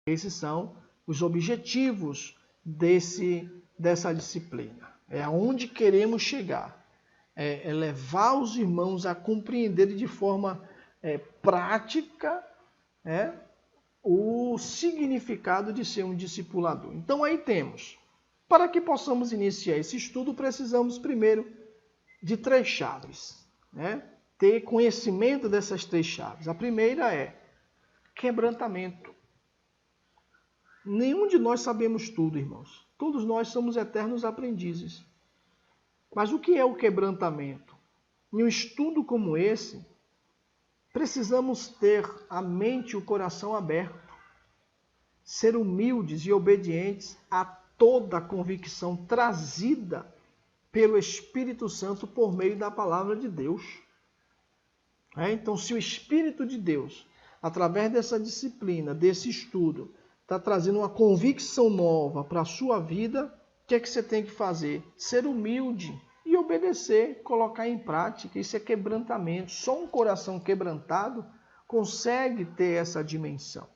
Esses são os objetivos dessa disciplina. É aonde queremos chegar. É levar os irmãos a compreenderem de forma prática o significado de ser um discipulador. Então aí temos. Para que possamos iniciar esse estudo, precisamos primeiro de 3 chaves. Ter conhecimento dessas 3 chaves. A primeira é quebrantamento. Nenhum de nós sabemos tudo, irmãos. Todos nós somos eternos aprendizes. Mas o que é o quebrantamento? Em um estudo como esse, precisamos ter a mente e o coração aberto, ser humildes e obedientes a toda a convicção trazida pelo Espírito Santo por meio da palavra de Deus. Então, se o Espírito de Deus, através dessa disciplina, desse estudo, está trazendo uma convicção nova para a sua vida, o que é que você tem que fazer? Ser humilde e obedecer, colocar em prática. Isso é quebrantamento. Só um coração quebrantado consegue ter essa dimensão.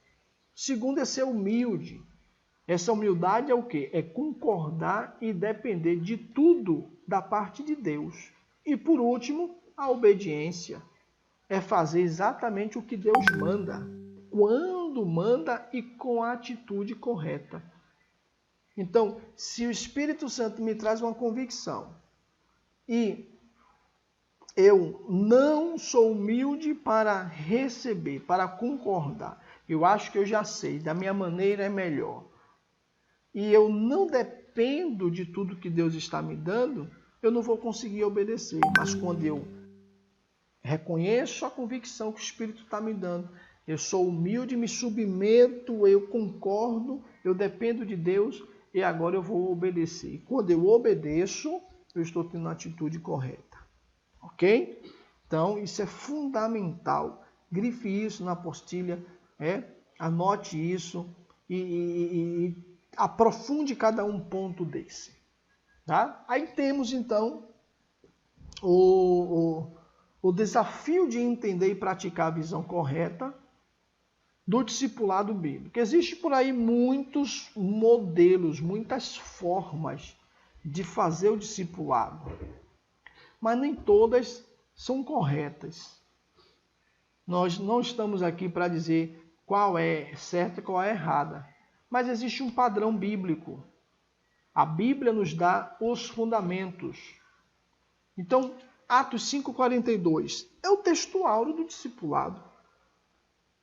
Segundo é ser humilde. Essa humildade é o quê? É concordar e depender de tudo da parte de Deus. E por último, a obediência. É fazer exatamente o que Deus manda, quando manda e com a atitude correta. Então, se o Espírito Santo me traz uma convicção e eu não sou humilde para receber, para concordar, eu acho que eu já sei, da minha maneira é melhor, e eu não dependo de tudo que Deus está me dando, eu não vou conseguir obedecer. Mas quando eu reconheço a convicção que o Espírito está me dando, eu sou humilde, me submeto, eu concordo, eu dependo de Deus e agora eu vou obedecer. E quando eu obedeço, eu estou tendo a atitude correta. Ok? Então, isso é fundamental. Grife isso na apostila, anote isso e aprofunde cada um ponto desse. Tá? Aí temos, então, o desafio de entender e praticar a visão correta do discipulado bíblico. Existe por aí muitos modelos, muitas formas de fazer o discipulado, mas nem todas são corretas. Nós não estamos aqui para dizer qual é certa e qual é errada, mas existe um padrão bíblico. A Bíblia nos dá os fundamentos. Então, Atos 5,42 é o texto áureo do discipulado.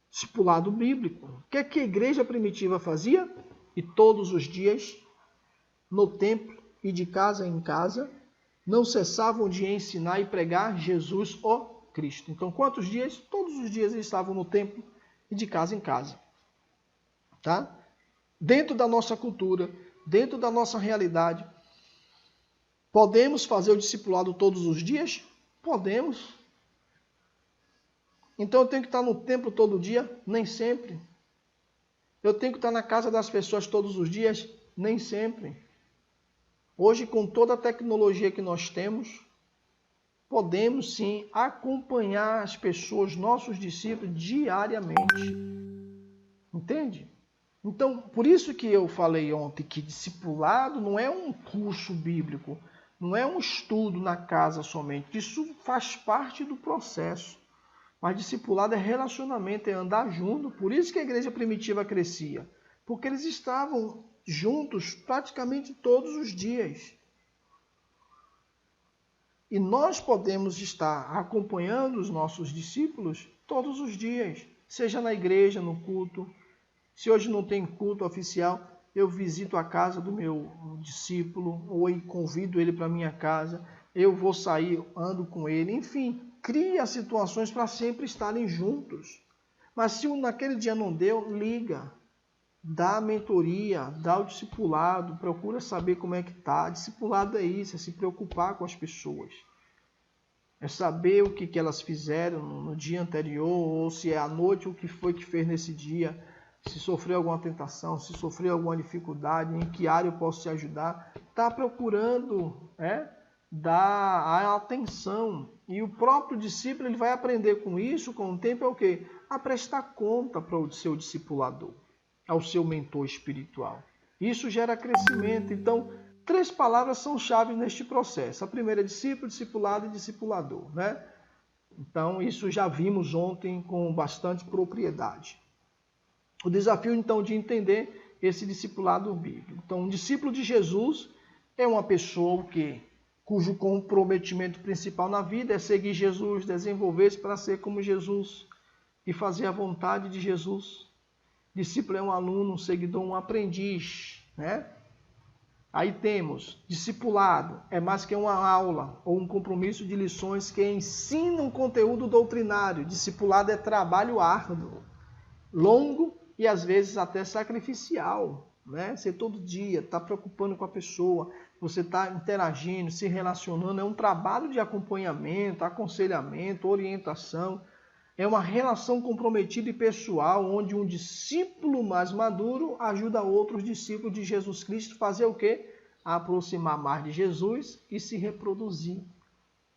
Discipulado bíblico. O que é que a igreja primitiva fazia? E todos os dias, no templo e de casa em casa, não cessavam de ensinar e pregar Jesus, o Cristo. Então, quantos dias? Todos os dias eles estavam no templo e de casa em casa. Tá? Dentro da nossa cultura, dentro da nossa realidade, podemos fazer o discipulado todos os dias? Podemos. Então eu tenho que estar no templo todo dia? Nem sempre. Eu tenho que estar na casa das pessoas todos os dias? Nem sempre. Hoje, com toda a tecnologia que nós temos, podemos sim acompanhar as pessoas, nossos discípulos, diariamente. Entende? Então, por isso que eu falei ontem que discipulado não é um curso bíblico, não é um estudo na casa somente. Isso faz parte do processo. Mas discipulado é relacionamento, é andar junto. Por isso que a igreja primitiva crescia. Porque eles estavam juntos praticamente todos os dias. E nós podemos estar acompanhando os nossos discípulos todos os dias. Seja na igreja, no culto. Se hoje não tem culto oficial, eu visito a casa do meu discípulo ou convido ele para a minha casa. Eu vou sair, ando com ele, enfim. Cria situações para sempre estarem juntos. Mas se naquele dia não deu, liga. Dá mentoria, dá o discipulado, procura saber como é que está. Discipulado é isso, é se preocupar com as pessoas. É saber o que elas fizeram no dia anterior, ou se é à noite o que foi que fez nesse dia. Se sofreu alguma tentação, se sofreu alguma dificuldade, em que área eu posso te ajudar. Está procurando dar a atenção. E o próprio discípulo ele vai aprender com isso, com o tempo, é o quê? A prestar conta para o seu discipulador. ao seu mentor espiritual. Isso gera crescimento. Então, 3 palavras são chave neste processo. A primeira é discípulo, discipulado e discipulador, né? Então, isso já vimos ontem com bastante propriedade. O desafio, então, de entender esse discipulado bíblico. Então, um discípulo de Jesus é uma pessoa cujo comprometimento principal na vida é seguir Jesus, desenvolver-se para ser como Jesus e fazer a vontade de Jesus. Discípulo é um aluno, um seguidor, um aprendiz, né? Aí temos discipulado, é mais que uma aula ou um compromisso de lições que ensinam conteúdo doutrinário. Discipulado é trabalho árduo, longo e às vezes até sacrificial, né? Você todo dia está preocupando com a pessoa, você está interagindo, se relacionando, é um trabalho de acompanhamento, aconselhamento, orientação. É uma relação comprometida e pessoal, onde um discípulo mais maduro ajuda outros discípulos de Jesus Cristo a fazer o quê? A aproximar mais de Jesus e se reproduzir.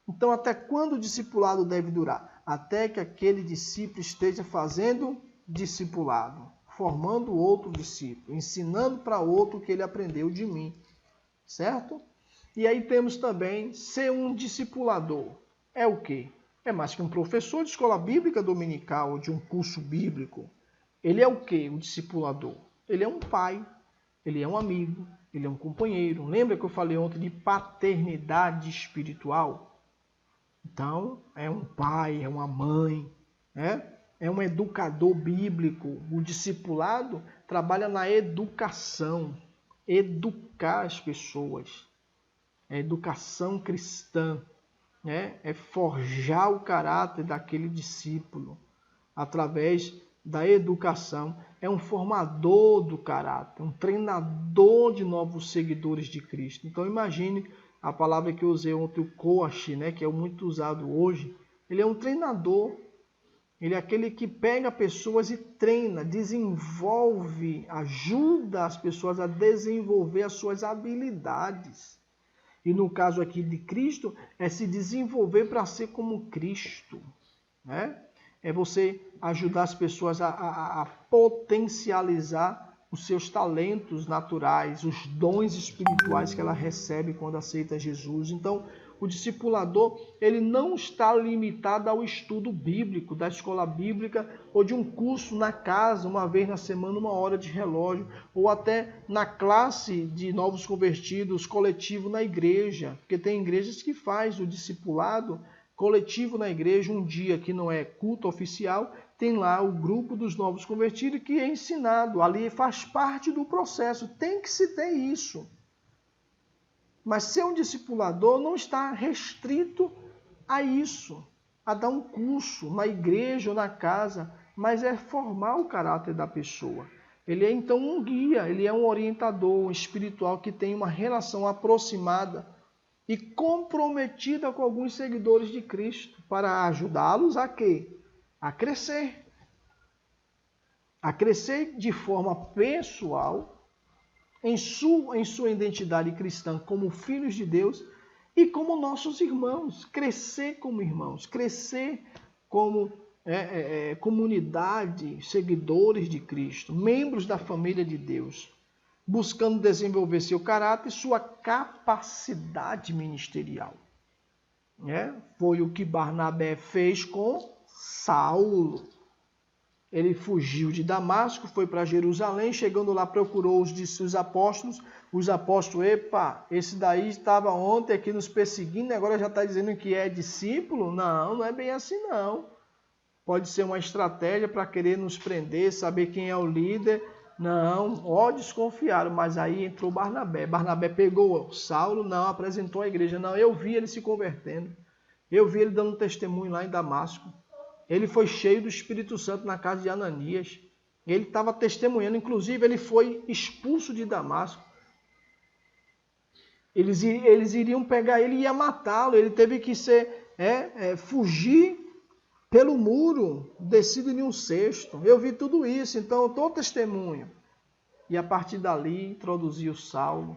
Então, até quando o discipulado deve durar? Até que aquele discípulo esteja fazendo discipulado, formando outro discípulo, ensinando para outro o que ele aprendeu de mim. Certo? E aí temos também ser um discipulador. É o quê? É mais que um professor de escola bíblica dominical ou de um curso bíblico. Ele é o quê? Um discipulador. Ele é um pai, ele é um amigo, ele é um companheiro. Lembra que eu falei ontem de paternidade espiritual? Então, é um pai, é uma mãe, né? É um educador bíblico. O discipulado trabalha na educação, educar as pessoas. É educação cristã. É forjar o caráter daquele discípulo através da educação. É um formador do caráter, um treinador de novos seguidores de Cristo. Então imagine a palavra que eu usei ontem, o coach, né, que é muito usado hoje. Ele é um treinador. Ele é aquele que pega pessoas e treina, desenvolve, ajuda as pessoas a desenvolver as suas habilidades. E no caso aqui de Cristo, é se desenvolver para ser como Cristo, né? É você ajudar as pessoas a potencializar os seus talentos naturais, os dons espirituais que ela recebe quando aceita Jesus. Então, o discipulador, ele não está limitado ao estudo bíblico, da escola bíblica, ou de um curso na casa, uma vez na semana, 1 hora de relógio, ou até na classe de novos convertidos, coletivo na igreja, porque tem igrejas que faz o discipulado coletivo na igreja, um dia que não é culto oficial, tem lá o grupo dos novos convertidos que é ensinado, ali faz parte do processo, tem que se ter isso. Mas ser um discipulador não está restrito a isso, a dar um curso na igreja ou na casa, mas é formar o caráter da pessoa. Ele é então um guia, ele é um orientador espiritual que tem uma relação aproximada e comprometida com alguns seguidores de Cristo para ajudá-los a quê? A crescer. A crescer de forma pessoal, em sua identidade cristã como filhos de Deus e como nossos irmãos, crescer como irmãos, crescer como comunidade, seguidores de Cristo, membros da família de Deus, buscando desenvolver seu caráter e sua capacidade ministerial. Foi o que Barnabé fez com Saulo. Ele fugiu de Damasco, foi para Jerusalém, chegando lá procurou os apóstolos. Os apóstolos, epa, esse daí estava ontem aqui nos perseguindo, agora já está dizendo que é discípulo? Não, não é bem assim não. Pode ser uma estratégia para querer nos prender, saber quem é o líder. Não, desconfiaram, mas aí entrou Barnabé. Barnabé pegou Saulo, não, apresentou à igreja. Não, eu vi ele se convertendo. Eu vi ele dando testemunho lá em Damasco. Ele foi cheio do Espírito Santo na casa de Ananias. Ele estava testemunhando, inclusive ele foi expulso de Damasco. Eles iriam pegar ele e ia matá-lo. Ele teve que fugir pelo muro, descido em um cesto. Eu vi tudo isso, então eu estou testemunho. E a partir dali introduziu Saulo.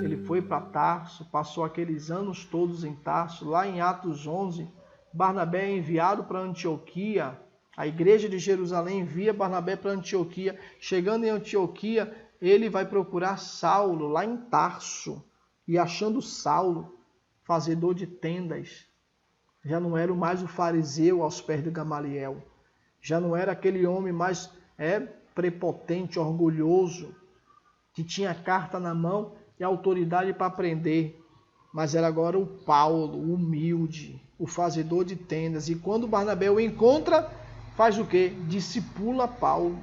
Ele foi para Tarso, passou aqueles anos todos em Tarso. Lá em Atos 11, Barnabé é enviado para Antioquia, A igreja de Jerusalém envia Barnabé para Antioquia. Chegando em Antioquia, ele vai procurar Saulo lá em Tarso. E achando Saulo, fazedor de tendas, já não era mais o fariseu aos pés de Gamaliel. Já não era aquele homem mais prepotente, orgulhoso, que tinha a carta na mão e a autoridade para prender. Mas era agora o Paulo, o humilde, o fazedor de tendas. E quando Barnabé o encontra, faz o quê? Discipula Paulo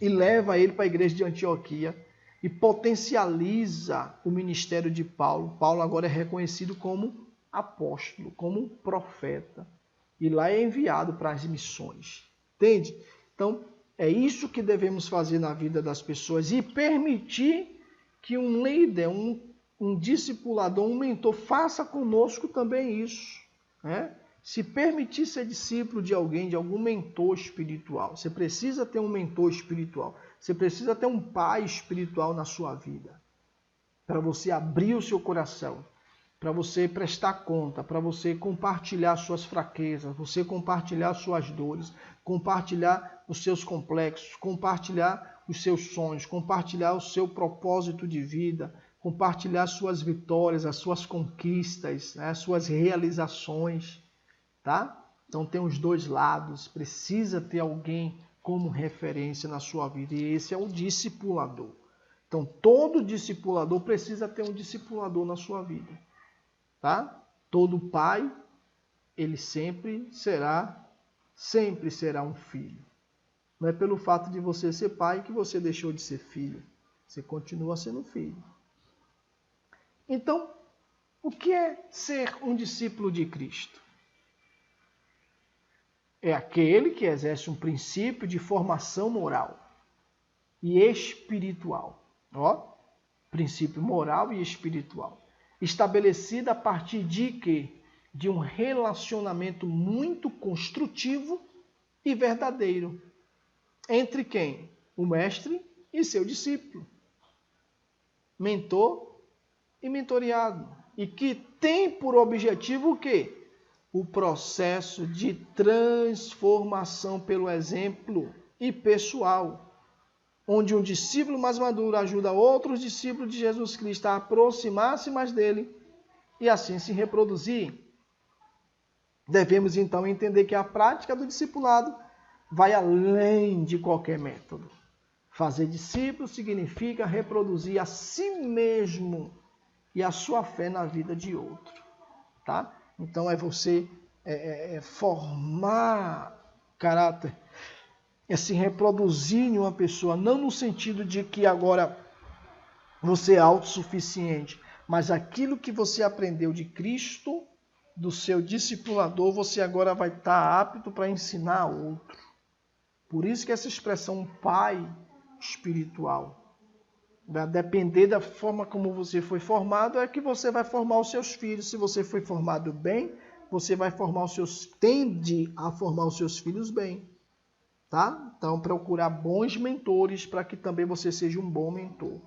e leva ele para a igreja de Antioquia e potencializa o ministério de Paulo. Paulo agora é reconhecido como apóstolo, como profeta. E lá é enviado para as missões. Entende? Então, é isso que devemos fazer na vida das pessoas e permitir que um líder, um discipulador, um mentor, faça conosco também isso. Né? Se permitir ser discípulo de alguém, de algum mentor espiritual. Você precisa ter um mentor espiritual. Você precisa ter um pai espiritual na sua vida. Para você abrir o seu coração. Para você prestar conta. Para você compartilhar suas fraquezas. Você compartilhar suas dores. Compartilhar os seus complexos. Compartilhar os seus sonhos. Compartilhar o seu propósito de vida. Compartilhar as suas vitórias, as suas conquistas, né, as suas realizações. Tá? Então tem os dois lados, precisa ter alguém como referência na sua vida e esse é o discipulador. Então todo discipulador precisa ter um discipulador na sua vida. Tá? Todo pai, ele sempre será um filho. Não é pelo fato de você ser pai que você deixou de ser filho. Você continua sendo filho. Então, o que é ser um discípulo de Cristo? É aquele que exerce um princípio de formação moral e espiritual. Ó, princípio moral e espiritual. Estabelecido a partir de quê? De um relacionamento muito construtivo e verdadeiro. Entre quem? O mestre e seu discípulo. Mentor e mentoriado. E que tem por objetivo o quê? O processo de transformação pelo exemplo e pessoal, onde um discípulo mais maduro ajuda outros discípulos de Jesus Cristo a aproximar-se mais dele e assim se reproduzir. Devemos então entender que a prática do discipulado vai além de qualquer método. Fazer discípulo significa reproduzir a si mesmo e a sua fé na vida de outro. Tá? Então é você formar caráter, é se reproduzir em uma pessoa, não no sentido de que agora você é autossuficiente, mas aquilo que você aprendeu de Cristo, do seu discipulador, você agora vai estar apto para ensinar a outro. Por isso que essa expressão pai espiritual, vai depender da forma como você foi formado, é que você vai formar os seus filhos. Se você foi formado bem, você vai tende a formar os seus filhos bem. Tá? Então, procurar bons mentores para que também você seja um bom mentor.